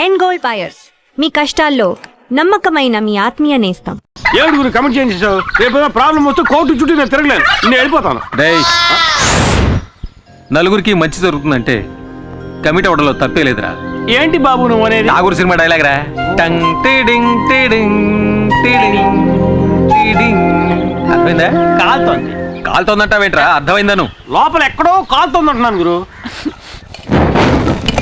End gold buyers, మీ కష్టాల్లో నమ్మకమైన మీ ఆత్మీయ నేస్తం. ఏడు గురు కమెంట్ చేసేసావు. రేపు ప్రాబ్లం వస్తే కోర్టు చుట్టూ నేను తిరగలేను, నేను వెళ్ళిపోతాను. నలుగురికి మంచి జరుగుతుందంటే కమిటీ అవడంలో తప్పే లేదురా. ఏంటి బాబు నువ్వు అనేది? నాగూరు సినిమా డైలాగ్ రా. టంగ్ టీడింగ్ టీడింగ్ టీడింగ్ టీడింగ్. అర్థమైందా? కాలుతోంది. కాలుతోందంటావేంట్రా? అర్థమైందా? నువ్వు లోపల ఎక్కడో కాలుతోంది అంటున్నాను గురు.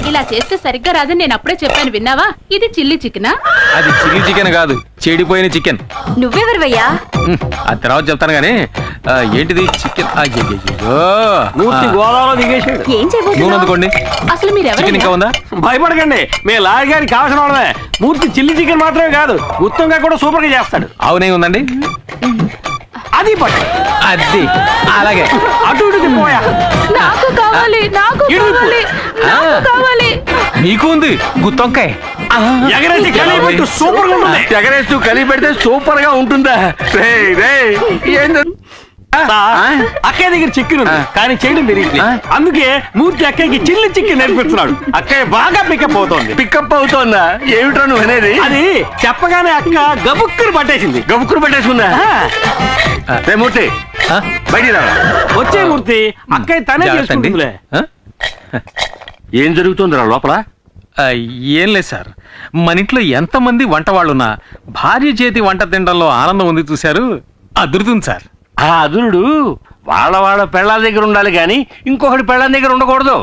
ఇలా చేస్తే సరిగ్గా రాదని నేను అప్పుడే చెప్పాను, విన్నావా? ఇది చిల్లీ చికెనా? అది చిల్లీ చికెన్ కాదు, చెడిపోయిన చికెన్. నువ్వెవరివయ్యా? ఆ తర్వాత చెప్తాను గానీ ఏంటిది చికెన్? మూర్తి గోదావరిలో దిగేసాడు. ఏం చేయబోతున్నావు? అనుకోండి. అసలు మీరు చికెన్ ఇంకా ఉందా? భయపడకండి, మీ లాయర్ గారికి కావాల్సిన వాళ్ళమే. మూర్తి చిల్లీ చికెన్ మాత్రమే కాదు, గుత్తంగా కూడా సూపర్ గా చేస్తాడు. అవునే ఉందండి. అది పట్టు. అది అలాగే అటు ఇటు తిప్పోయా. నాకు కావాలి, నాకు కావాలి, నాకు కావాలి. నీకు ఉంది గుత్తొంకాయ. ఎగరేసి కలిపి సూపర్ గా ఉంటుంది. ఎగరేస్తూ కలిపి పెడితే సూపర్ గా ఉంటుందా? అక్కయ్య దగ్గర చికెన్ ఉంది కానీ చేయడం తెలియదు. అందుకే మూర్తి అక్కయ్యకి చిల్లి చికెన్ నేర్పిస్తున్నాడు. అక్కయ్య బాగా పికప్ అవుతోంది. పికప్ అవుతోందా? ఏమిటో నువ్వు అనేది? అది చెప్పగానే అక్క గబుక్కుని పట్టేసింది. గబుక్కురు పట్టేసుకుందా? మూర్తి బయటికి రా. వచ్చే మూర్తి అక్కయ్య తనే చేసుకుంటుందిలే. ఏం జరుగుతుందిరా లోపల? ఏం లేదు సార్, మన ఇంట్లో ఎంతమంది వంట వాళ్ళున్నా భార్య చేతి వంట తినడంలో ఆనందం ఉంది చూశారు, అదురుతుంది సార్. ఆ అదురుడు వాళ్ళ పెళ్ళాల దగ్గర ఉండాలి గాని ఇంకొకటి పెళ్ళాల దగ్గర ఉండకూడదు.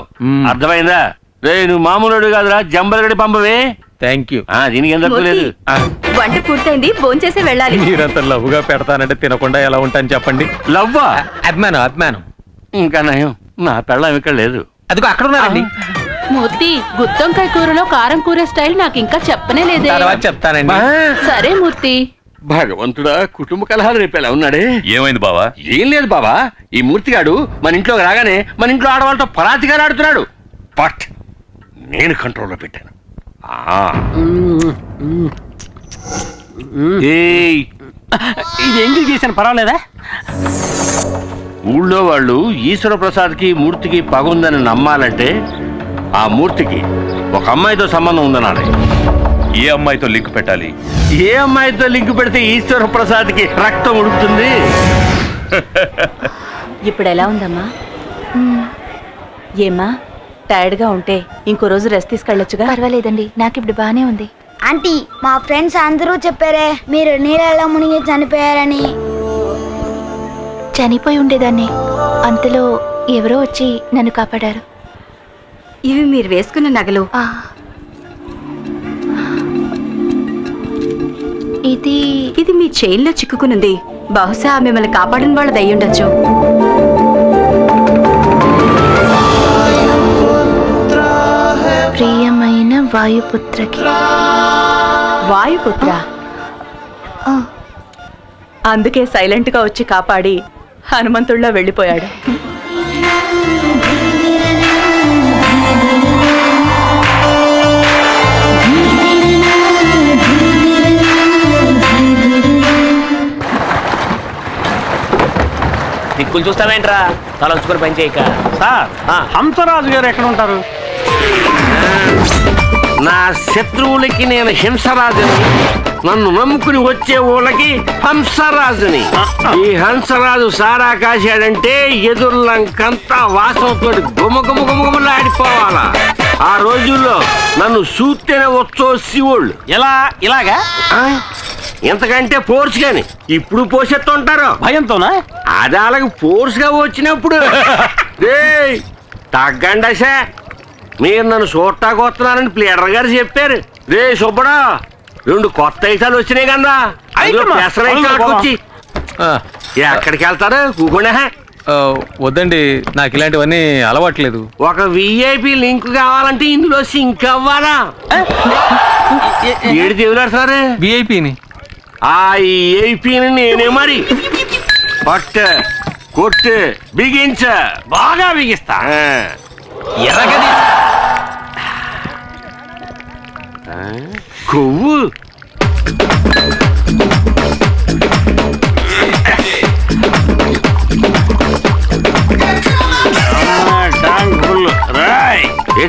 అర్థమైందా? రే నువ్వు మామూలుడు కాదురా, జంబలగడి పంపవే. Thank you. దీనికి ఏం తప్పలేదు. వంట పూర్తయింది, భోంచేసి వెళ్ళాలి. మీరంత లవ్వుగా పెడతానంటే తినకుండా ఎలా ఉంటాను చెప్పండి. లవ్వా? అభిమానం. ఇంకా నయం, నా పెళ్ళం ఇక్కడ లేదు. అదిగో అక్కడ ఉన్నారండి. మూర్తి, గుత్తొంకాయ కూరలో కారం కూర స్టైల్ నాకు ఇంకా చెప్పనే లేదే. తర్వాత చెప్తానండి. సరే మూర్తి. భగవంతుడా, కుటుంబ కలహాలు రేపేలా ఉన్నాడే. ఏమైంది బావా? ఏం లేదు బాబా, ఈ మూర్తిగాడు మన ఇంట్లోకి రాగానే మన ఇంట్లో ఆడవాళ్ళతో పరాతిగా ఆడుతున్నాడు. బట్ నేను కంట్రోల్లో పెట్టాను. ఇది ఎంగిల్ చేశాను, పర్వాలేదా? ఊళ్ళో వాళ్ళు ఈశ్వర ప్రసాద్కి మూర్తికి పగుందని నమ్మాలంటే ఆ మూర్తికి ఒక అమ్మాయితో సంబంధం ఉందనాలి. ఏ అమ్మాయితో లింక్ పెట్టాలి? ఏ అమ్మాయితో లింక్ పెడితే ఈశ్వర ప్రసాద్కి రక్తం ఉడుకుతుంది? ఇప్పుడు ఎలా ఉందమ్మా? ఏమ్మా, టైర్డ్ గా ఉంటే ఇంకో రోజు రెస్ట్ తీసుకెళ్ళొచ్చుగా. పర్వాలేదండి, నాకు ఇప్పుడు బానే ఉంది. ఆంటీ, మా ఫ్రెండ్స్ అందరూ చెప్పారే మీరు నీళ్ళలో మునిగి చనిపోయారని. చనిపోయి ఉండేదాన్ని, అంతలో ఎవరో వచ్చి నన్ను కాపాడారు. ఇవి మీరు వేసుకున్న నగలు. ఇది మీ చైన్ లో చిక్కుకునుంది. బహుశా మిమ్మల్ని కాపాడిన వాళ్ళది అయ్యుండొచ్చు. ప్రియమైన వాయుపుత్రకి. వాయుపుత్ర? అందుకే సైలెంట్ గా వచ్చి కాపాడి హనుమంతుడిలో వెళ్ళిపోయాడు. దిక్కులు చూస్తావేంట్రా, తలంచుకొని పని చేయక. సార్, హంసరాజు గారు ఎక్కడ ఉంటారు? నా శత్రువులకి నేను హింసరాజుని, నన్ను నమ్ముకుని వచ్చే ఊళ్ళకి హంసరాజుని. ఈ హంసరాజు సారా కాశాడంటే ఎదుర్లంకంతా వాసనతో గుమగుమగుమగుమలాడిపోవాలా. ఆ రోజుల్లో నన్ను చూస్తేనే వచ్చో శివుళ్ళు. ఇలాగా ఎంతకంటే ఫోర్స్ గాని ఇప్పుడు పోసెత్తుంటారు భయంతోనా? అది అలాగ ఫోర్స్ గా వచ్చినప్పుడు తగ్గండసా, మీరు నన్ను చూడటానికి వస్తున్నారని ప్లేడర్ గారు చెప్పారు. రే సుబ్బడా, 2 కొత్త ఐటాలు వచ్చినాయి కదా, వచ్చి ఎక్కడికి వెళ్తారు? కూకుండా వద్దండి, నాకు ఇలాంటివన్నీ అలవాట్లేదు. ఒక విఐపి లింక్ కావాలంటే ఇందులో సింక్ అవ్వాలా? ఏడు దేవులాడుతున్నారు విఐపిని. ఆ విఐపిని నేనే మరి. పట్టు కొట్టు బిగించ, బాగా బిగిస్తా. ఎలాగది? కొవ్వు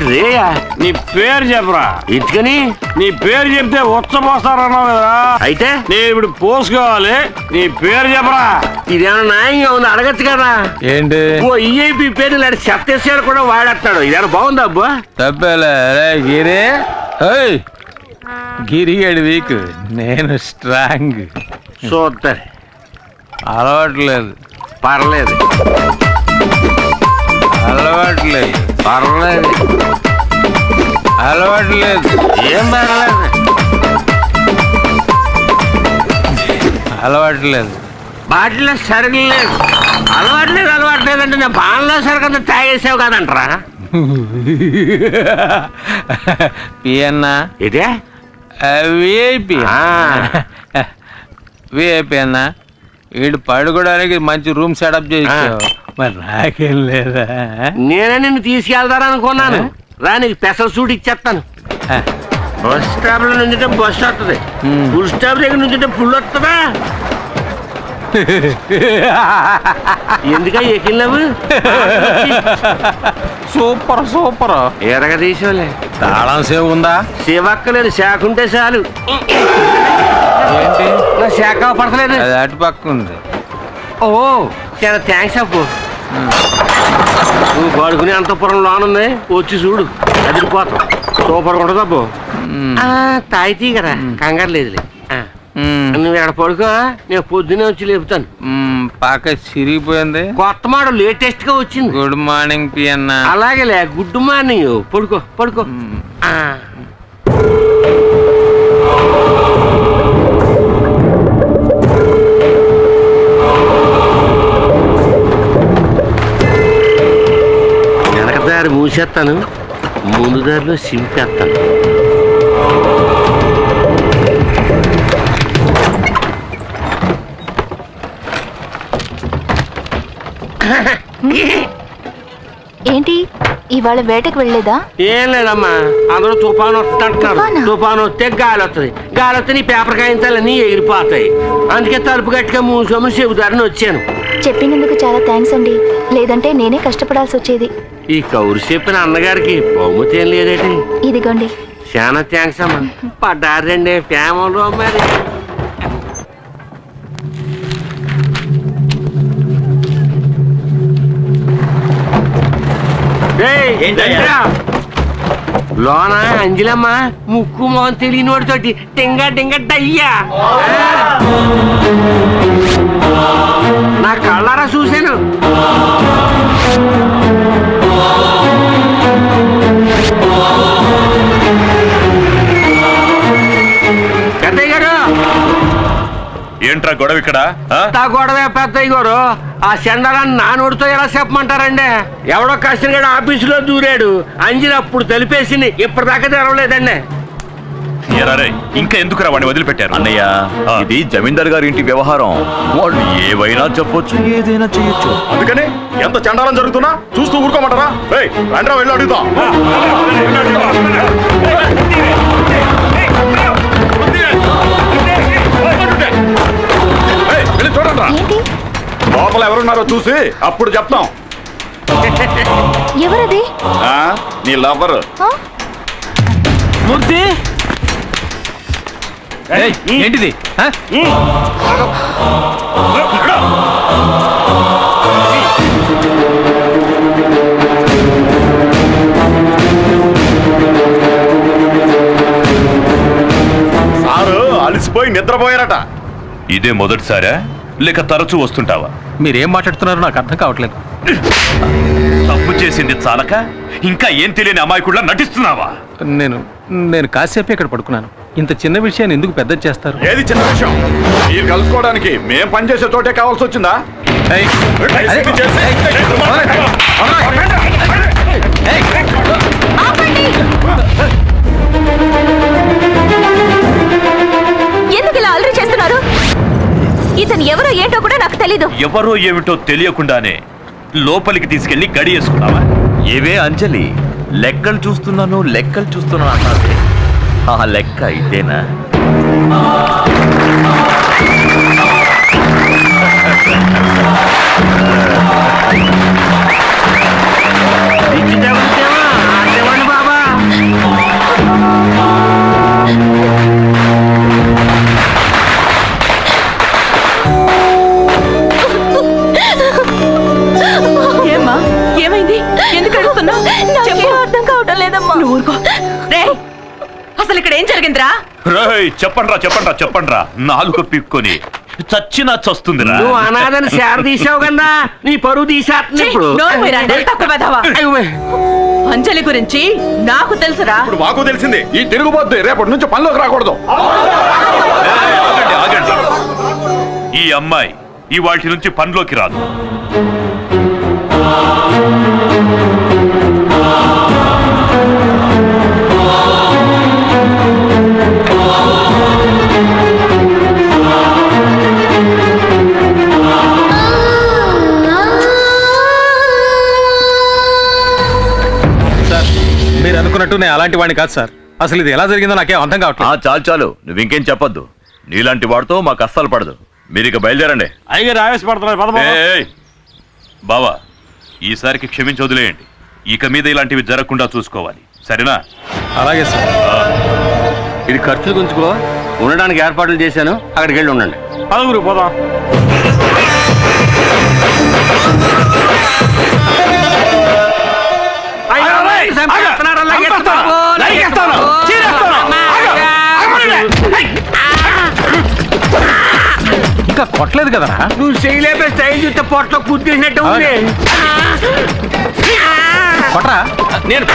రేయా, నీ పేరు చెప్పరా. ఎందుకని? నీ పేరు చెప్తే ఉచ్చపోస్తారన్నావు కదా, అయితే నేను ఇప్పుడు పోసుకోవాలి. నీ పేరు చెప్పరా. ఇదేమన్నా న్యాయంగా ఉంది? అడగచ్చు కదా. ఏంటి ఓ ఈఐపి పేరు ఇలాంటి చెత్తేసాడు కూడా వాడేస్తాడు. ఇదేమన్నా బాగుందా అబ్బా? తప్పేలే రే గిరి. ఏయ్, గిరిగాడి వీక్, నేను స్ట్రాంగ్. చూస్తారు. అలవాట్లేదు పర్లేదు అలవాట్లేదు పర్లేదు అలవాట్లేదు ఏం పర్లేదు. అలవాట్లేదు బాటిలో సరుకు లేదు. అలవాట్లేదు అంటే నేను బాణలో సరుకు తాగేసావు కదంటరా. పియన్నా ఇదే విఐపి ఆ. విఐపి అన్నా, వీడు పడుకోవడానికి మంచి రూమ్ సెటప్ చేయించావు, మరి నాకేం లేదా? నేనే నిన్ను తీసుకెళ్తారనుకున్నాను. రా, నీకు స్పెషల్ సూట్ ఇచ్చేస్తాను. బస్ స్టాప్ లో నుంచుంటే బస్ వస్తుంది, ఫుల్ స్టాప్ దగ్గర నుంచుంటే ఫుల్ వస్తుందా? ఎందుక ఎక్కినావు? Super super. ఎరగ తీసేవాళ్ళే. తాళం సేవ్ ఉందా? శివక్కలేదు, శాఖ ఉంటే చాలు. ఏంటి నా శాఖ పడతలేదు. అది అటు పక్క ఉంది. ఓ చాలా థ్యాంక్స్ అప్పు. నువ్వు పడుకునే అంతపురం లోనుంది, వచ్చి చూడు, అదిరిపోతావు. సూపర్ ఉంటుంది అబ్బు. తాయితీ కదా, కంగారు లేదులే. నువ్వు ఎక్కడ పడుకో, నేను పొద్దునే వచ్చి లేపుతాను. పాక చిరిగిపోయింది. కొత్త మోడల్ లేటెస్ట్ గా వచ్చింది. గుడ్ మార్నింగ్ పియన్నా. అలాగేలే, గుడ్ మార్నింగ్. పడుకో పడుకో. వెనక దారి మూసేస్తాను, ముందు దారిలో సింపేస్తాను. ఏంటి ఇవాళ వేటకు వెళ్ళలేదా? ఏం లేదమ్మా, అందరూ తుఫాను వస్తుంటున్నారు. తుఫానా? తుఫాను వస్తే గాలి వస్తుంది, గాలి వస్తే నీ పేపర్ కాయించాలన్నీ ఎగిరిపోతాయి. అందుకే తలుపు గట్టిగా మూసోమని చెబుతారని వచ్చాను. చెప్పినందుకు చాలా థ్యాంక్స్ అండి, లేదంటే నేనే కష్టపడాల్సి వచ్చేది. ఈ కౌరు చెప్పిన అన్నగారికి బహుమతి ఏం లేదేటి? ఇదిగోండి. చాలా థ్యాంక్స్ అమ్మా. పడ్డారండి ఫ్యామిలీలో మరి. లోన అంజలమ్మ ముక్కు మొహం తెలియని వాడితోటి టింగ టింగ డయ్యా. నా కళ్ళారా చూశాను. పెద్దయ్య గారు, ఏంట్రా గొడవ ఇక్కడ? గొడవే పెద్దయ్య గారు. ఆ చండాలని నా నోటితో ఎలా చెప్పమంటారండి? ఎవడో కష్టంగా ఆఫీసులో దూరాడు, అంజలి అప్పుడు తెలిపేసింది, ఇప్పటిదాకా తెరవలేదండి. ఎరారే, ఇంకా ఎందుకురా వాడిని వదిలిపెట్టారు? అన్నయ్య, ఇది జమీందార్ గారి ఇంటి వ్యవహారం. వాళ్ళు ఏవైనా చెప్పొచ్చు, ఏదైనా చేయొచ్చు. అందుకని ఎంత చండాలం జరుగుతున్నా చూస్తూ ఊరుకోమంటారా? రండ్రా, వెళ్ళి అడుగుతాం. ఏంటి లోపల ఎవరున్నారో చూసి అప్పుడు చెప్తాం. ఎవరది? నీ లవ్వర్. మూర్తి, ఏంటిది? సారు అలసిపోయి నిద్రపోయారట. ఇదే మొదటిసారా లేక తరచూ వస్తుంటావా? మీరేం మాట్లాడుతున్నారో నాకు అర్థం కావట్లేదు. తప్పు చేసింది చాలక ఇంకా ఏం తెలియని అమాయకుడిలా నటిస్తున్నావా? నేను కాసేపు ఇక్కడ పడుకున్నాను. ఇంత చిన్న విషయాన్ని ఎందుకు పెద్ద చేస్తారు? ఏది చిన్న విషయం? మీరు కలుసుకోవడానికి మేం పనిచేసే చోటే కావాల్సి వచ్చిందా? ఎందుకు ఇలా అల్లరి చేస్తున్నారు? ఇతను ఎవరో ఏంటో కూడా నాకు తెలీదు. ఎవరో ఏమిటో తెలియకుండానే లోపలికి తీసుకెళ్లి గడి వేసుకున్నావా? ఏవే అంజలి, లెక్కలు చూస్తున్నాను అన్నది. ఆ లెక్క ఇదేనా? బాబా ఏమ్మా ఏమైంది? ఎందుకు అడుగుతున్నావు? అర్థం కావటం లేదమ్మా. నువ్వు ఊరుకో. రేయ్, అసలు ఇక్కడ ఏం జరిగిందిరా? రేయ్, చెప్పండ్రా నాలుగు పిక్కొని చచ్చినా చస్తుందిరా. నువ్వు అనాథని శార తీసావు కన్నా నీ పరువు తీసేస్తుంది ఇప్పుడు. నోరు మీరా, నెల తక్కువ వెధవా. అంజలి గురించి నాకు తెలుసురా. ఇప్పుడు మాకు తెలిసింది. ఈ తిరుగుబోద్ది రేపటి నుంచి పనిలోకి రాకూడదు. ఆగండి. ఈ అమ్మాయి ఈ వాటి నుంచి పనిలోకి రాదు. సార్, మీరు అనుకున్నట్టు నేను అలాంటి వాడిని కాదు సార్. అసలు ఇది ఎలా జరిగిందో నాకేం అర్థం కావట్లేదు. చాలు నువ్వు ఇంకేం చెప్పొద్దు. నీలాంటి వాడితో మాకు అస్సలు పడదు. మీరు ఇక బయలుదేరండి. అయ్యగారు ఆవేశపడుతున్నారు. ఏయ్, బావా, ఈసారికి క్షమించి వదిలేయండి. ఇక మీద ఇలాంటివి జరగకుండా చూసుకోవాలి, సరేనా? అలాగే సార్. ఇది ఖర్చులు గుంచుకో. ఉండడానికి ఏర్పాట్లు చేశాను, అక్కడికి వెళ్ళి ఉండండి. పదగురు పోదాం. ఇంకా కొట్టలేదు కదరా. నువ్వు చేయలేపే స్టైల్ చూస్తే పొట్టలో కుర్తీసినట్టు ఉంది. కొట్రా. నేను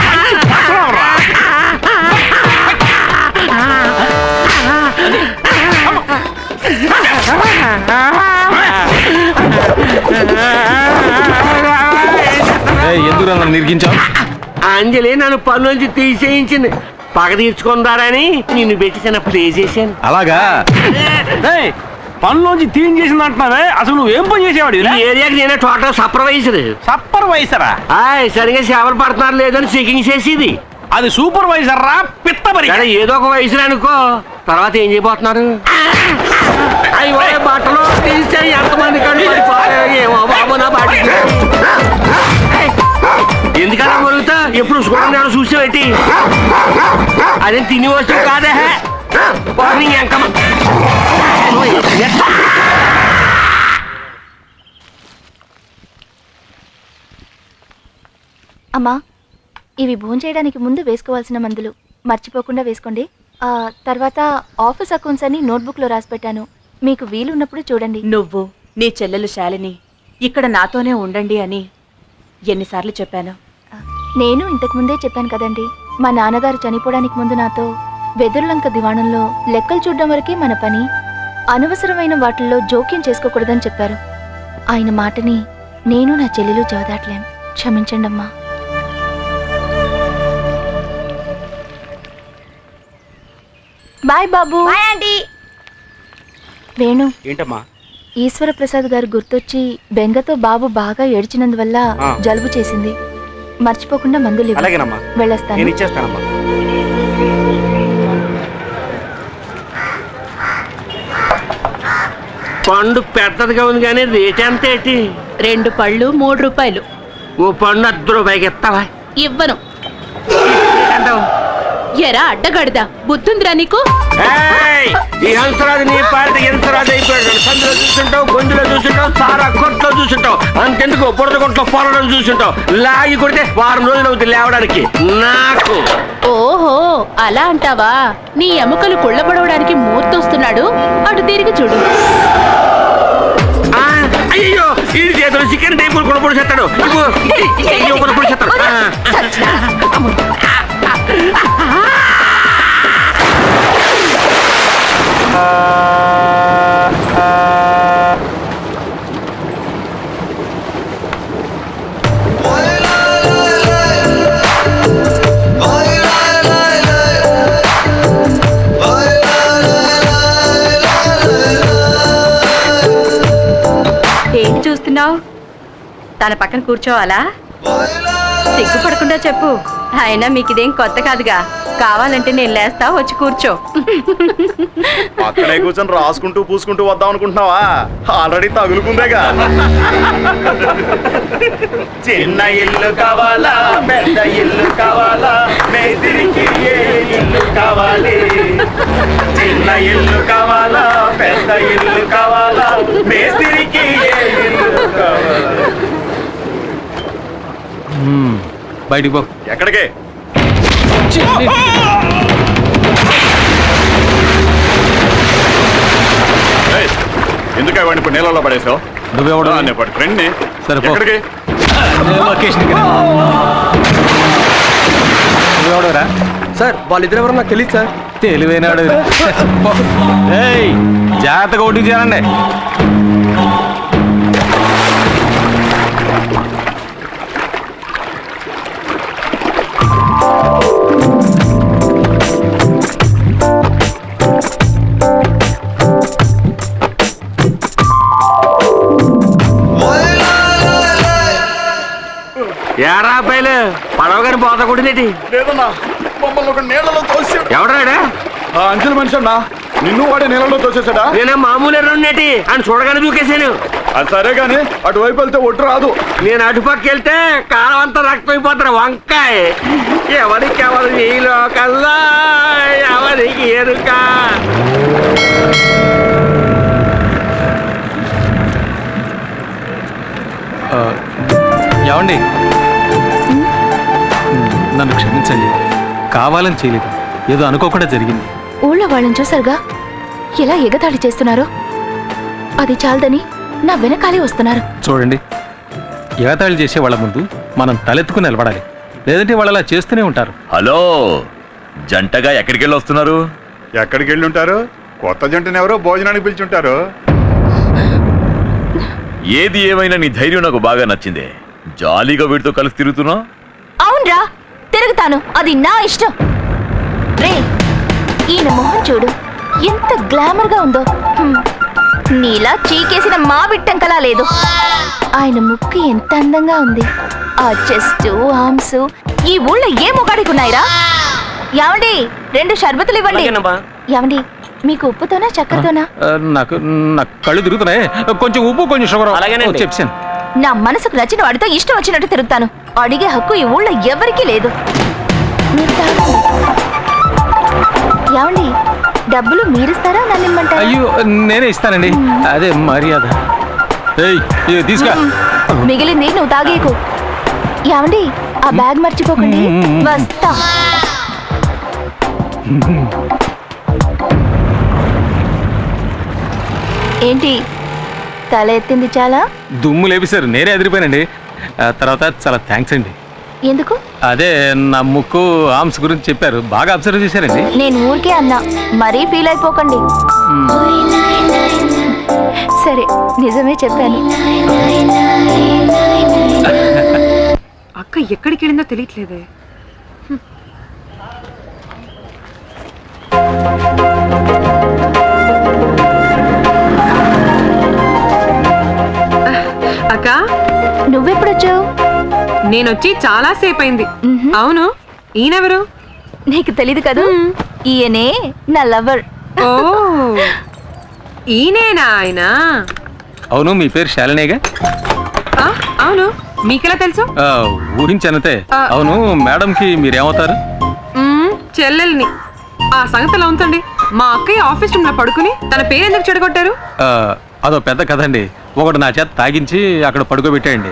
ఎందుకు నన్ను నిర్గించావు? అంజలి నన్ను పని నుంచి తీసేయించింది. పగ తీర్చుకుందారని నిన్ను పెట్టి చిన్న ప్లే చేశాను. అలాగా? పనిలోంచి తీన్ చేసింది అంటున్నావే, అసలు నువ్వేం పని చేసేవాడు? ఈ ఏరియాకి నేనే టోటల్ సూపర్వైజర్. సూపర్వైజరా? సరిగా సేవలు పడుతున్నారు లేదని చెకింగ్ చేసేది. అది సూపర్వైజర్ రా, పిత్తబరి. ఏదో ఒక వయసు అనుకో, తర్వాత ఏం చేయబోతున్నారు? అయ్యో, బట్టలు తీస్తే ఎంతమంది ఏమో బాబు నా బాటి. ఎందుకలా మొరుగుతా? ఎప్పుడు చూడండి చూసేవేటి? అదేం తిని వస్తువు కాదే. అమ్మా, ఇవి భోంచేయడానికి ముందు వేసుకోవాల్సిన మందులు మర్చిపోకుండా వేసుకోండి. తర్వాత ఆఫీస్ అకౌంట్స్ అని నోట్బుక్లో రాసి పెట్టాను, మీకు వీలున్నప్పుడు చూడండి. నువ్వు నీ చెల్లెలు శాలిని ఇక్కడ నాతోనే ఉండండి అని ఎన్నిసార్లు చెప్పాను? నేను ఇంతకు ముందే చెప్పాను కదండి, మా నాన్నగారు చనిపోవడానికి ముందు నాతో వెదురులంక దివాణంలో లెక్కలు చూడడం వరకే మన పని, అనవసరమైన వాటిల్లో జోక్యం చేసుకోకూడదని చెప్పారు. ఆయన మాటని నేను నా చెల్లెలు జవదాట్లేం. క్షమించండి అమ్మా. బాయ్ బాబు. Bye aunty. వేణు, ఏంటమ్మా? ఈశ్వర ప్రసాద్ గారు గుర్తొచ్చి బెంగతో బాబు బాగా ఏడ్చినందువల్ల జలుబు చేసింది. మర్చిపోకుండా మందులు ఇవ్వు. అలాగేనమ్మా, వెళ్ళొస్తాను. నేను ఇచ్చేస్తానమ్మా. పండు పెద్దదిగా ఉంది కానీ రేట్ ఎంత ఏంటి? 2 పళ్ళు 3 రూపాయలు. ఓ పండు 10 రూపాయకి ఇస్తావా? ఇవ్వను. ఎరా అడ్డగడదా, బుద్ధుందిరా నీకు? ఈ హంసరాజు నీ పార్టీ హంసరాజు అయిపోయాడు. సందులో చూస్తుంటావు, గొంతులో చూస్తుంటావు, సారా కొట్లో చూస్తుంటావు, అంతెందుకు బురద కొట్లో పొలడం చూస్తుంటావు. లాగి కొడితే 4 రోజులు అవుతుంది లేవడానికి నాకు. ఓహో, అలా అంటావా? నీ ఎముకలు కుళ్ళబడవడానికి మూర్తొస్తున్నాడు, అటు తిరిగి చూడు. అయ్యో, ఈ చేతులు చికెన్ టైపులు కూడా పొడిచేస్తాడు. పొడిచేస్తాడు. ఏంటి చూస్తున్నావు? తన పక్కన కూర్చోవాలా? సిగ్గుపడకుండా చెప్పు. అయినా మీకు ఇదేం కొత్త కాదుగా, కావాలంటే నేను లేస్తా, వచ్చి కూర్చో. అక్కడే కూర్చొని రాసుకుంటూ పూసుకుంటూ వద్దాం అనుకుంటున్నావా? ఆల్రెడీ తగులుకుందేగా. చిన్న ఇల్లు కావాలా పెద్ద ఇల్లు కావాలా, మేస్త్రికి ఏ ఇల్లు కావాలి? చిన్న ఇల్లు కావాలా పెద్ద ఇల్లు కావాలా, మేస్త్రికి ఏ ఇల్లు కావాలా? బయటికి పో. ఎక్కడికి? ఎందుకు వాడిని ఇప్పుడు నీళ్ళలో పడేసావు? నువ్వెవడు? ఫ్రెండ్ని. సరే పో. ఎక్కడికి? నువ్వెవడురా? సార్ వాళ్ళిద్దరు ఎవరో నాకు తెలియదు సార్. తెలివైనాడు. ఏయ్, జాగ్రత్తగా ఓటు చేయాలండి. ఏరా అబ్బాయిలు పడవ గారి పోత కొట్టిందేటి? లేదన్నా, మమ్మల్ని ఒక నీళ్ళలో తోసాడు. ఎవడాడా? ఆ అంచెల మనిషి అన్నా, నిన్ను వాడే నీళ్ళలో తోసేసాడా? నేనే మామూలు ఎర్రుండేటి అని చూడగానే దూకేశాను. అది సరే గాని అటువైపు వెళ్తే ఒట్టు రాదు. నేను అటుపక్క వెళ్తే కాలం అంతా రక్తమైపోతారు. వంకాయ ఎవరికి ఎవరు ఈ లోకల్లా ఎవరికి ఎరుక? ఏమండి, నన్ను క్షమించండి, కావాలని చేయలేదు, ఏదో అనుకోకుండా జరిగింది. ఊళ్ళో వాళ్ళని చూసారుగా ఎలా ఎగతాళి చేస్తున్నారో, అది చాలదని నా వెనకాలే వస్తున్నారు. చూడండి, ఎగతాళి చేసే వాళ్ళ ముందు మనం తలెత్తుకుని నిలబడాలి, లేదంటే వాళ్ళు అలా చేస్తూనే ఉంటారు. హలో, జంటగా ఎక్కడికి వెళ్ళి వస్తున్నారు? ఎక్కడికి వెళ్ళి ఉంటారు? కొత్త జంటని ఎవరో భోజనానికి పిలిచుంటారు. ఏది ఏమైనా నీ ధైర్యం నాకు బాగా నచ్చిందే. జాలీగా వీడితో కలిసి తిరుగుతున్నా? అవునరా, తిరుగుతాను, అది నా ఇష్టం. రే, ఈయన మొహం చూడు, ఎంత గ్లామర్ గా ఉందో. నీలా చీకేసిన మా బిట్టంకలా లేదు. ఆయన ముక్కు ఎంత అందంగా ఉంది. ఆ చెస్ట్, ఆర్మ్స్ ఈ ఊళ్ళో ఏ మొగాడికి ఉన్నాయిరా? యావండి, 2 షర్బతులు ఇవ్వండి. యావండి, మీకు ఉప్పుతోనా చక్కెరతోనా? నాకు కళ్ళు తిరుగుతున్నాయి, కొంచెం ఉప్పు కొంచెం షుగర్ చెప్పాను. నా మనసుకు నచ్చిన వాడితో ఇష్టం వచ్చినట్టు తిరుగుతాను. అడిగే హక్కు ఈ ఊళ్ళో ఎవరికీ లేదు. మీరు తాగండి. యావండి, డబ్బులు మీరిస్తారా నన్ను ఇమ్మంటారా? అయ్యో, నేనే ఇస్తానండి, అదే మర్యాద. తీసుకా, మిగిలింది నువ్వు తాగేకు. యావండి, ఆ బ్యాగ్ మర్చిపోకండి. వస్తా. ఏంటి తల ఎత్తింది చాలా? దుమ్ము లేపిసారు, నేనే ఎదిరిపోయానండి. తర్వాత చాలా థ్యాంక్స్ అండి. ఎందుకు? అదే నా ముక్కు ఆర్మ్స్ గురించి చెప్పారు, బాగా అబ్జర్వ్ చేశారండి. నేను ఊరికే అన్నా, మరీ ఫీల్ అయిపోకండి. సరే, నిజమే చెప్పాను. అక్క ఎక్కడికి వెళ్ళిందో తెలియట్లేదే. అక్క, నువ్వెప్పుడొచ్చావు? నేనొచ్చి చాలా సేపు అయింది. అవును, ఈయనెవరు? నీకు తెలీదు కదా, ఈయనే నా లవర్. ఓ, ఈయనేనా ఆయన? అవును, మీ పేరు శాలినేగా? అవును, మీకెలా తెలుసు? ఊహించనంతే. అవును, మేడంకి మీరేమవుతారు? చెల్లెల్ని. ఆ సంగతిలో ఉంచండి. మా అక్కయ్య ఆఫీస్ రూమ్ లో పడుకుని తన పేరు ఎందుకు చెడగొట్టారు? అదో పెద్ద కథ అండి. ఒకడు నా చేత తాగించి అక్కడ పడుకోబెట్టాయండి.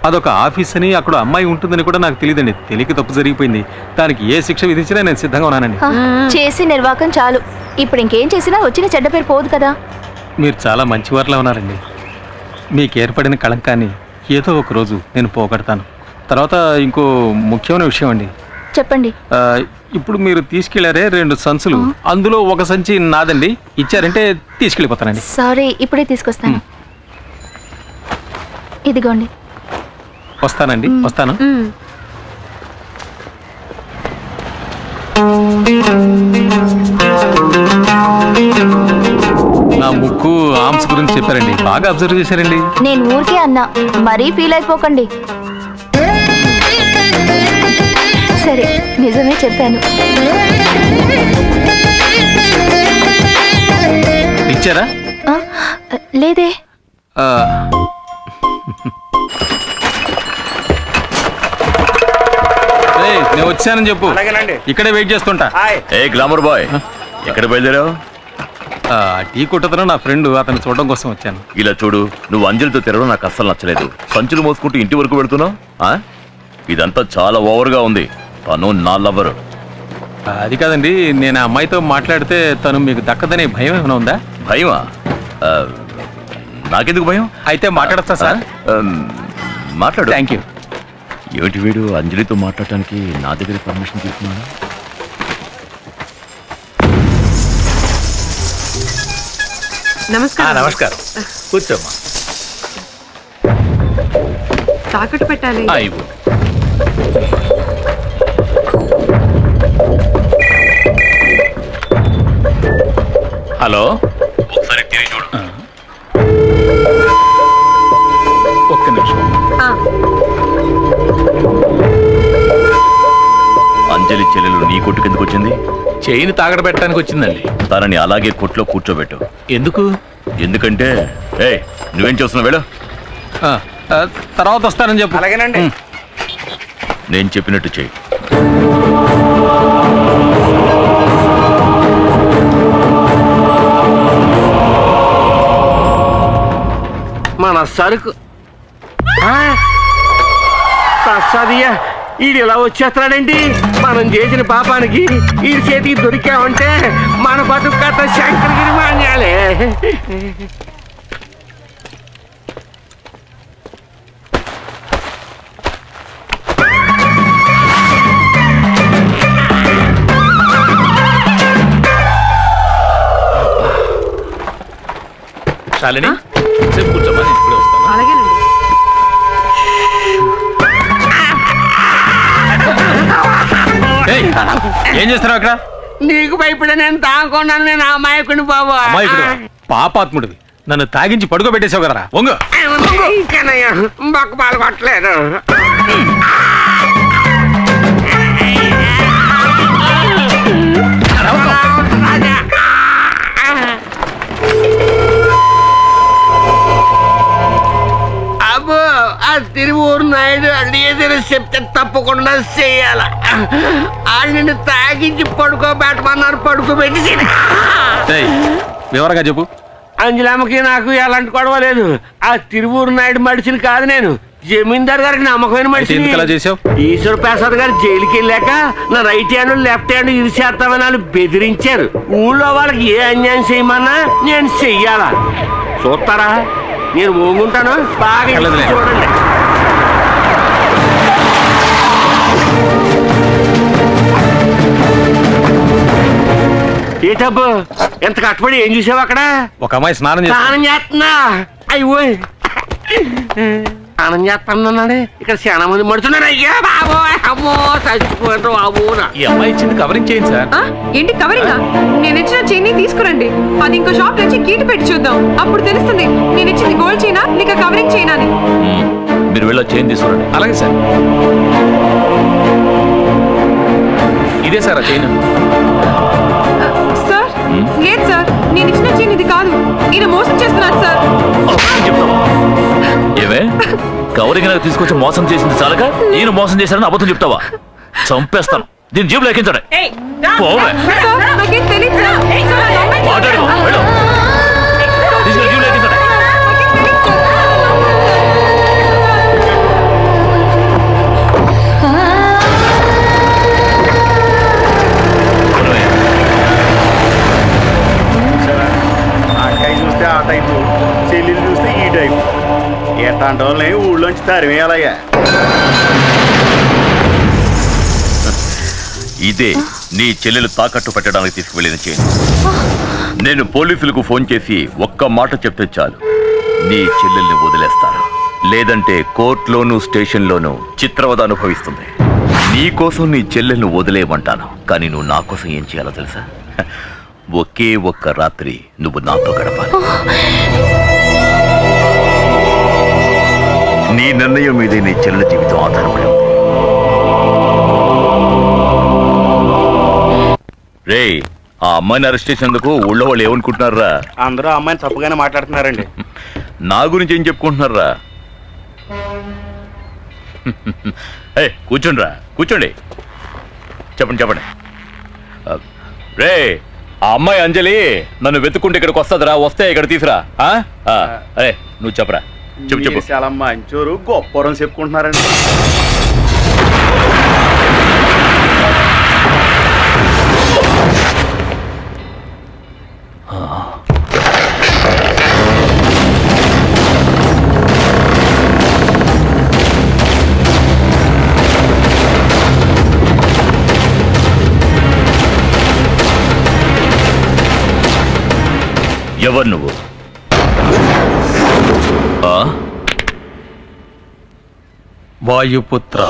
అదొక ఆఫీస్ అని, అక్కడ అమ్మాయి ఉంటుందని కూడా నాకు తెలియదండి. తెలియక తప్పు జరిగిపోయింది. దానికి ఏ శిక్ష విధించినా నేను సిద్ధంగా ఉన్నానండి. చేసి నిర్వాకం చాలు. ఇప్పుడు ఇంకేం చేసినా వచ్చిన చెడ్డ పేరు పోదు కదా. మీరు చాలా మంచివారిలా ఉన్నారండి. మీకు ఏర్పడిన కళంకాన్ని ఏదో ఒక రోజు నేను పోగొడతాను. తర్వాత ఇంకో ముఖ్యమైన విషయం అండి. చెప్పండి. ఇప్పుడు మీరు తీసుకెళ్లారే 2 సంచులు, అందులో ఒక సంచి నాదండి. ఇచ్చారంటే తీసుకెళ్ళిపోతానండి. సారీ, ఇప్పుడే తీసుకొస్తాను. ఇదిగోండి. వస్తానండి, వస్తాను. నా ముక్కు ఆర్మ్స్ గురించి చెప్పారండి, బాగా అబ్జర్వ్ చేశారండి. నేను ఊరికే అన్నా, మరీ ఫీల్ అయిపోకండి. నిజమే చెప్పాను. ఇచ్చారా? ఆ, లేదే. ఆ, ఏయ్, నేను వచ్చానని చెప్పు. అలాగేనండి. ఇక్కడే వెయిట్ చేస్తుంటా. ఏ గ్లామర్ బాయ్, ఎక్కడ బయలుదేరావు? ఆ, టీ కొట్టతను నా ఫ్రెండ్, అతను చూడడం కోసం వచ్చాను. ఇలా చూడు, నువ్వు అంజలితో తిరగడం నాకు అస్సలు నచ్చలేదు. సంచులు మోసుకుంటూ ఇంటి వరకు వెళ్తున్నావు. ఇదంతా చాలా ఓవర్గా ఉంది. తను నా లవర్. అది కాదండి, నేను ఆ అమ్మాయితో మాట్లాడితే తను మీకు దక్కదనే భయం ఏమైనా ఉందా? భయమా? నాకెందుకు భయం? అయితే మాట్లాడతా సార్. మాట్లాడు. Thank you. ఏమిటి వీడు అంజలితో మాట్లాడటానికి నా దగ్గర పర్మిషన్ తీసుకున్నాను? నమస్కారం. నమస్కారం, కూర్చోమ్మా. తాకట్టు పెట్టాలి. ఇవ్వు. హలో, ఒకసారి తిరిగి చూడు. ఒక్క నిమిషం. ఆ, అంజలి చెల్లెలు నీ కొట్టు కిందకు వచ్చింది? చైన్ తాకట్టు పెట్టడానికి వచ్చిందండి. తనని అలాగే కొట్లో కూర్చోబెట్టు. ఎందుకు? ఎందుకంటే నువ్వేం చేస్తున్నావు? వెళ్ళు. ఆ, ఆ, తర్వాత వస్తానని చెప్పు. అలాగేనండి. నేను చెప్పినట్టు చెయ్యి. మన సరుకు ప్రసాదియా, ఈడు ఇలా వచ్చేస్తున్నాడేంటి? మనం చేసిన పాపానికి ఈ చేతికి దొరికామంటే మన బతుకు కథ శంకరగిరి మాన్యాలే. శాలిని, సేపు కూర్చోమ్మా, నేను ఇప్పుడే వస్తాను. అలాగేనండి. ఏయ్, ఏం చేస్తున్నావు అక్కడ? నీకు భయపడే నేను తాగకున్నాను. నేను అమాయకుని బాబు. అమాయకుడు, పాపాత్ముడివి. నన్ను తాగించి పడుకోబెట్టేసావు కదరా. వంగు. బొక్క పాలు కొట్టలేదు. అబ్బో, ఆ తిరువూరు నాయుడు అది ఏదైనా చెప్తే తప్పకుండా చెయ్యాల. వాళ్ళు నిన్ను తాగించి పడుకోబెట్టమన్నారు, పడుకోబెట్టి ఏయ్, వివరంగా చెప్పు. అంజలమ్మకి నాకు ఎలాంటి గొడవ లేదు. ఆ తిరువూరు నాయుడు మడిచిని కాదు నేను, జమీందార్ గారికి నమ్మకమైన మనిషి. ఎందుకు అలా చేసావు? ఈశ్వర ప్రసాద్ గారు జైలుకి వెళ్ళాక నా రైట్ హ్యాండ్ లెఫ్ట్ హ్యాండ్ ఇది చేస్తామని వాళ్ళు బెదిరించారు. ఊళ్ళో వాళ్ళకి ఏ అన్యాయం చేయమన్నా నేను చెయ్యాలా. చూస్తారా? నేను మోగుంటాను, బాగా వెళ్ళదులే. చూడండి. ఏటబ్బు, ఎంత కట్టుబడి ఏం చూసావు అక్కడ? ఒక అమ్మాయి స్నానం చేస్తా. స్నానం చేస్తున్నా. అయ్యో, స్నానం చేస్తానన్నాడే. ఇక్కడ చాలా మంది మడుతున్నారు. అయ్యా బాబో, అమ్మో చచ్చిపోయారు బాబు. ఈ అమ్మాయి ఇచ్చింది కవరింగ్ చేయండి సార్. ఆ, ఏంటి కవరింగా? నేను ఇచ్చిన చైన్ తీసుకురండి. అది ఇంకో షాప్ నుంచి గీటు పెట్టి చూద్దాం. అప్పుడు తెలుస్తుంది నేను ఇచ్చింది గోల్డ్ చైనా నీకు కవరింగ్ చైనా అని. మీరు వెళ్ళి చైన్ తీసుకురండి. అలాగే సార్. ఇదే సార్ ఆ చైన్. సార్ లేదు సార్, నేను ఇచ్చిన చైన్ ఇది కాదు. ఈయన మోసం చేస్తున్నాడు సార్. ఏమే, కవరింగ్ తీసుకొచ్చి మోసం చేసింది చాలక ఈయన మోసం చేశారని అబద్ధం చెప్తావా? చంపేస్తాను. దీని జేబులో ఎక్కించండి. పోవే. సార్, నాకేం తెలీదు సార్. సార్, నమ్మండి. మాట్లాడు, వెళ్ళు. తీసుకెళ్ళి జేబులో ఎక్కించండి. నాకేం తెలీదు సార్. అక్కయ్య చూస్తే ఆ టైపు, చెల్లెలు చూస్తే ఈ టైపు. ఎట్లాంటి వాళ్ళని ఊళ్ళోంచి తరిమేయాలయ్యా. ఇదే నీ చెల్లెలు తాకట్టు పెట్టడానికి తీసుకువెళ్ళిన చైన్. నేను పోలీసులకు ఫోన్ చేసి ఒక్క మాట చెప్తే చాలు, నీ చెల్లెల్ని వదిలేస్తాను. లేదంటే కోర్టులోనూ స్టేషన్లోనూ చిత్రవద అనుభవిస్తుంది. నీ కోసం నీ చెల్లెల్ని వదిలేయమంటాను, కానీ నువ్వు నా కోసం ఏం చేయాలో తెలుసా? ఒకే ఒక్క రాత్రి నువ్వు నాతో గడపాలి. నీ నిర్ణయం మీదే నీ చెల్లెల జీవితం ఆధారపడి ఉంది. రే ఆ అమ్మాయిని అరెస్ట్ చేసినందుకు ఊళ్ళో వాళ్ళు ఏమనుకుంటున్నారా? అందరూ ఆ అమ్మాయిని తప్పుగానే మాట్లాడుతున్నారండి. నా గురించి ఏం చెప్పుకుంటున్నారా? కూర్చోండి రా, కూర్చోండి. చెప్పండి చెప్పండి. రే ఆ అమ్మాయి అంజలి నన్ను వెతుక్కుంటే ఇక్కడికి వస్తుందిరా, వస్తే ఇక్కడ తీసురా. అరే నువ్వు చెప్పరా, చెప్పు చెప్పు. మీరు చాలా మంచోరు గొప్పరం చెప్పుకుంటున్నారండి. ఎవరు నువ్వు? వాయుపుత్ర.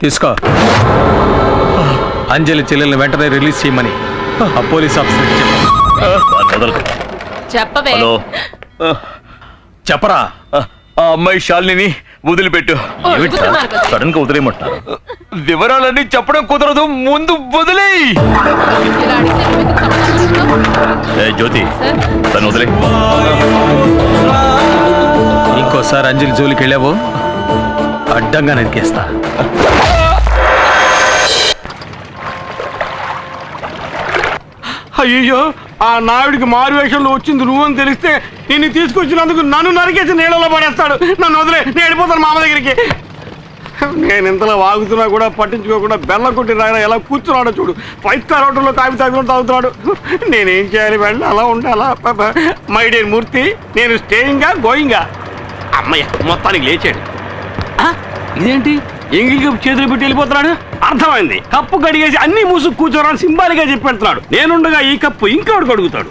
తీసుకో. అంజలి చెల్లెల్ని వెంటనే రిలీజ్ చేయమని ఆ పోలీస్ ఆఫీసర్కి చెప్పవే. హలో చెప్పరా. ఆ అమ్మాయి శాలిని వదిలిపెట్టు. సడన్ గా వదిలేయమంటున్నారు. వివరాలన్నీ చెప్పడం కుదరదు, ముందు వదిలేయ్. జ్యోతి తను వదిలే. ఇంకోసారి అంజలి జోలికి వెళ్ళావు అడ్డంగా నరికేస్తా. అయ్యో ఆ నాయుడికి మారు వేషంలో వచ్చింది నువ్వని తెలిస్తే నిన్ను తీసుకొచ్చినందుకు నన్ను నరికేసి నీళ్ళలో పడేస్తాడు. నన్ను వదిలే, నేను వెళ్ళిపోతాను మామ దగ్గరికి. నేను ఇంతలో వాగుతున్నా కూడా పట్టించుకోకుండా బెల్లం కొట్టి రాయన ఎలా కూర్చున్నాడో చూడు. 5 స్టార్ హోటల్లో కాఫీ తాగుతున్నాడు. నేనేం చేయాలి? వెళ్ళి అలా ఉండాలా? మై డియర్ మూర్తి, నేను స్టేయింగా గోయింగా? అమ్మయ్య మొత్తానికి లేచాడు. ఇదేంటి ఎంగిల్ కప్పు చేతులు పెట్టి వెళ్ళిపోతున్నాడు? అర్థమైంది, కప్పు కడిగేసి అన్ని మూసుకు కూర్చోరని సింబాలిగా చెప్పి పెడుతున్నాడు. నేనుండగా ఈ కప్పు ఇంకోటి కడుగుతాడు.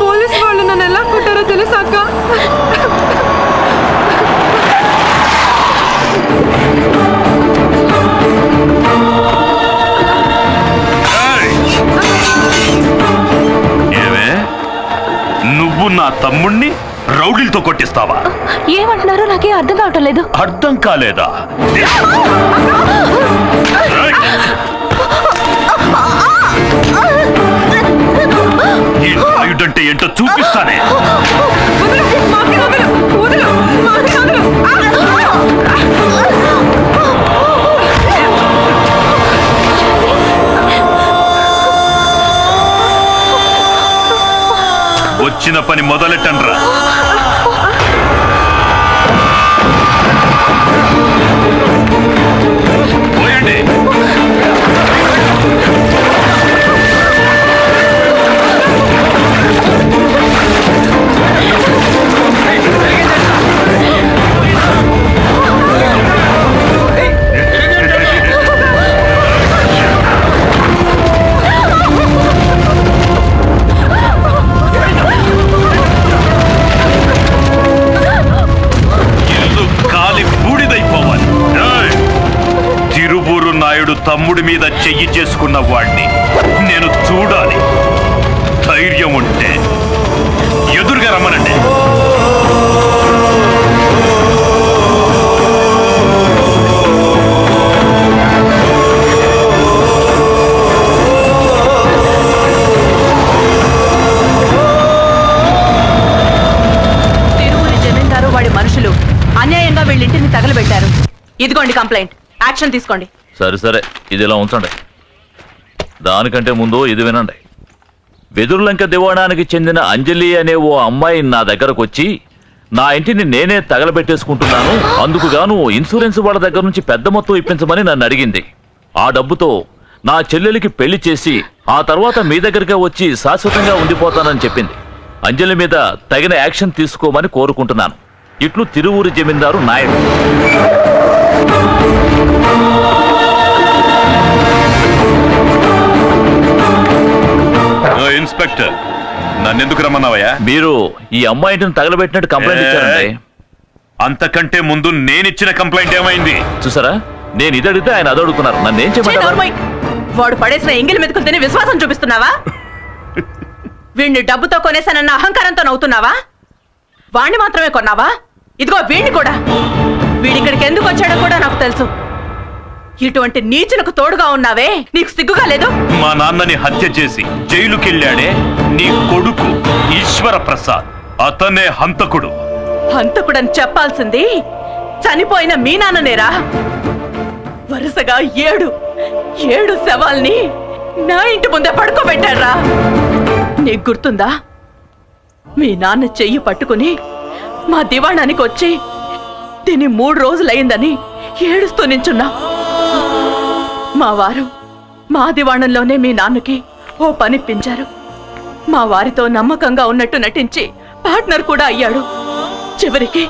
పోలీస్ వాళ్ళు నన్ను ఎలా కొట్టారో తెలుసా అక్క? ఏమే నువ్వు నా తమ్ముణ్ణి రౌడీలతో కొట్టిస్తావా? ఏమంటున్నారో నాకే అర్థం కావటం లేదు. అర్థం కాలేదా? ఈ నాయుడంటే ఏంటో చూపిస్తానే. వచ్చిన పని మొదలెట్టండ్రా. పోయండి. తమ్ముడి మీద చెయ్యి చేసుకున్న వాడిని నేను చూడాలి. ధైర్యం ఉంటే ఎదురుగా రమ్మనండి. తిరువురి జమీందారు వాడి మనుషులు అన్యాయంగా వీళ్ళింటిని తగలబెట్టారు. ఇదిగోండి కంప్లైంట్, యాక్షన్ తీసుకోండి. సరే ఇది ఇలా ఉంచండి. దానికంటే ముందు ఇది వినండి. వెదురులంక దివాణానికి చెందిన అంజలి అనే ఓ అమ్మాయి నా దగ్గరకు వచ్చి నా ఇంటిని నేనే తగలబెట్టేసుకుంటున్నాను, అందుకు గాను ఇన్సూరెన్స్ వాళ్ళ దగ్గర నుంచి పెద్ద మొత్తం ఇప్పించమని నన్ను అడిగింది. ఆ డబ్బుతో నా చెల్లెలికి పెళ్లి చేసి ఆ తర్వాత మీ దగ్గరకే వచ్చి శాశ్వతంగా ఉండిపోతానని చెప్పింది. అంజలి మీద తగిన యాక్షన్ తీసుకోమని కోరుకుంటున్నాను. ఇట్లు తిరువూరి జమీందారు నాయుడు. ఇన్స్పెక్టర్, నన్నెందుకు రమ్మన్నావయ్యా? మీరు ఈ అమ్మాయిని తగలబెట్టినట్టు కంప్లైంట్ ఇచ్చారండి. అంతకంటే ముందు నేనిచ్చిన కంప్లైంట్ ఏమైంది? చూసారా, నేను ఇది అడిగితే ఆయన అది అడుగుతున్నారు. నన్ను ఏం చెప్పంటారు? వాడు పడేసిన ఎంగిలి మీదకు తిని విశ్వాసం చూపిస్తున్నావా? వీణ్ణి డబ్బుతో కొనేసానన్న అహంకారంతో నవ్వుతున్నావా? వాణ్ణి మాత్రమే కొన్నావా? ఇదిగో వీణ్ణి కూడా. వీడిక్కడికి ఎందుకు వచ్చాడో కూడా నాకు తెలుసు. ఇటువంటి నీచులకు తోడుగా ఉన్నావే, నీకు సిగ్గుగా లేదు? మా నాన్నని హత్య చేసి జైలుకెళ్ళాడే నీ కొడుకు ఈశ్వర ప్రసాద్, అతనే హంతకుడు. హంతకుడని చెప్పాల్సింది చనిపోయిన మీ నాన్ననేరా. వరుసగా ఏడు శవాల్ని నా ఇంటి ముందే పడుకోబెట్టాడ్రా. నీకు గుర్తుందా? మీ నాన్న చెయ్యి పట్టుకుని మా దివాణానికి వచ్చి దీని 3 రోజులైందని ఏడుస్తూ నించున్నా. మా వారు మా దివాణంలోనే మీ నాన్నకి ఓ పనిప్పించారు. మా వారితో నమ్మకంగా ఉన్నట్టు నటించి పార్ట్నర్ కూడా అయ్యాడు. చివరికి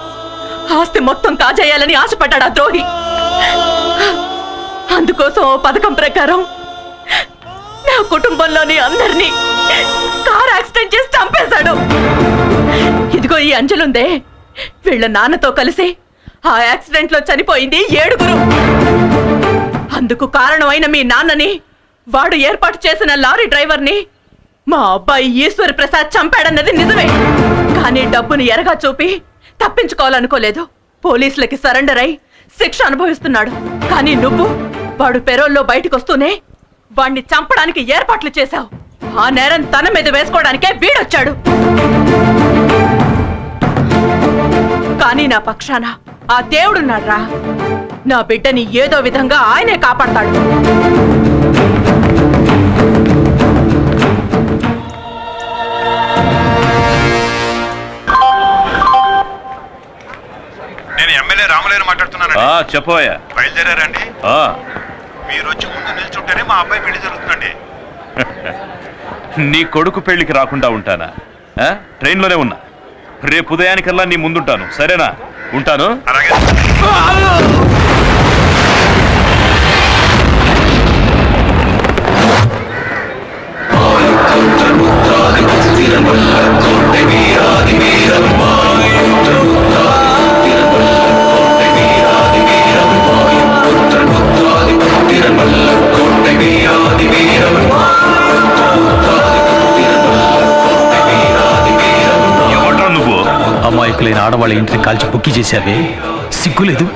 ఆస్తి మొత్తం కాజేయాలని ఆశపడ్డాడు ఆ ద్రోహి. అందుకోసం ఓ పథకం ప్రకారం నా కుటుంబంలోని అందరినీ కార్ యాక్సిడెంట్ చేసి చంపేశాడు. ఇదిగో ఈ అంజలుందే, వీళ్ళ నాన్నతో కలిసి ఆ యాక్సిడెంట్ లో చనిపోయింది 7. అందుకు కారణమైన మీ నాన్నని, వాడు ఏర్పాటు చేసిన లారీ డ్రైవర్ని మా అబ్బాయి ఈశ్వర్ ప్రసాద్ చంపాడన్నది నిజమే. కానీ డబ్బుని ఎరగా చూపి తప్పించుకోవాలనుకోలేదు. పోలీసులకి సరెండర్ అయి శిక్ష అనుభవిస్తున్నాడు. కానీ నువ్వు వాడు పెరోల్లో బయటకు వస్తూనే వాణ్ణి చంపడానికి ఏర్పాట్లు చేశావు. ఆ నేరం తన మీద వేసుకోవడానికే వీడొచ్చాడు. కానీ నా పక్షాన ఆ దేవుడున్నాడ్రా. నా బిడ్డని ఏదో విధంగా ఆయనే కాపాడతాడు. నేను ఎమ్మెల్యే రామలేరు మాట్లాడుతున్నాను. చెప్పవయ్యా. బయలుదేరారండి? మీరు వచ్చి ముందు నిల్చుంటేనే మా అబ్బాయి పెళ్లి జరుగుతుందండి. నీ కొడుకు పెళ్లికి రాకుండా ఉంటానా? ట్రైన్లోనే ఉన్నా. రేపు ఉదయానికల్లా నీ ముందుంటాను, సరేనా? ఉంటాను. అలాగే. అమాయకులైన ఆడవాళ్ళ ఇంటిని కాల్చి బుక్కి చేశావే, సిగ్గులేదు?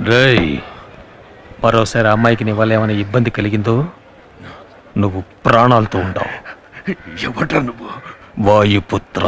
రేయ్, మరోసారి ఆ అమ్మాయికి నీ వల్ల ఏమైనా ఇబ్బంది కలిగిందో నువ్వు ప్రాణాలతో ఉండవు. ఎవట్రా నువ్వు? వాయుపుత్ర.